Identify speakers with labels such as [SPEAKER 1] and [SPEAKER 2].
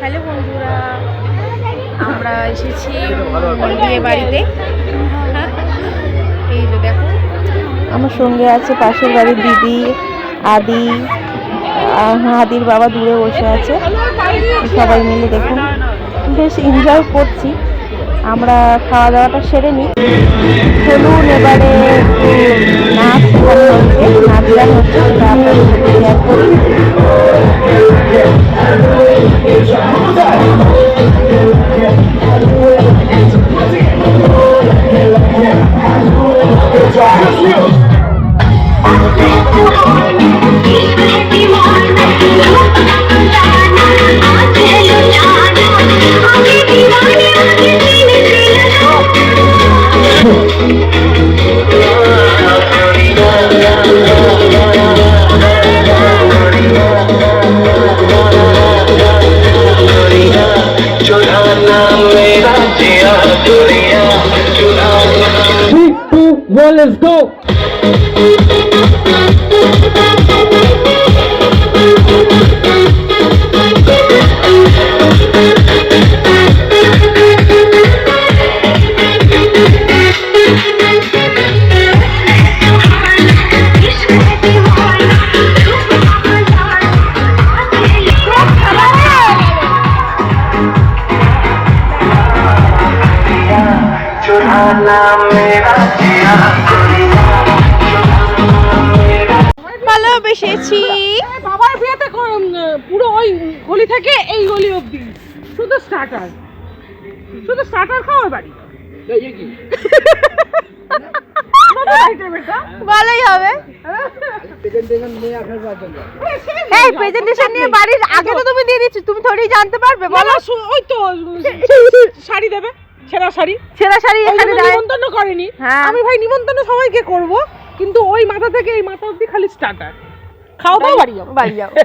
[SPEAKER 1] Hello বন্ধুরা, আমরা এসেছি বিয়ে বাড়িতে। এই যে দেখো, আমার সঙ্গে আছে পাশের বাড়ির দিদি, আদি, আদির বাবা দূরে বসে আছে। সবাই মিলে দেখুন বেশ এনজয় করছি। আমরা খাওয়া দাওয়াটা সেরে নিই। চলুন এবারে একটু নাচ শেখানো হচ্ছে, নাচ গান হচ্ছে, সেটা আপনাদের সাথে শেয়ার করি।
[SPEAKER 2] Well, let's go.
[SPEAKER 1] ভালোবেসেছি
[SPEAKER 3] বাবার বিয়েতে পুরো ওই গলি থেকে এই গলি অবধি শুধু স্টার্টার খাওয়ার বাড়ি।
[SPEAKER 1] ভালোই হবে। এই প্রেজেন্টেশন নিয়ে বাড়ির আগে তো তুমি দিয়ে দিচ্ছ, তুমি থোড়ি জানতে পারবে? বলো।
[SPEAKER 3] ওই তো শাড়ি দেবে, ছেঁড়া শাড়ি
[SPEAKER 1] এখানে
[SPEAKER 3] নিমন্ত্রণ করেনি। আমি ভাই নিমন্ত্রণ সবাইকে করব, কিন্তু ওই মাথা থেকে এই মাথা অবধি খালি স্টার্টার। খাওয়া দাওয়া বাড়ি যাও।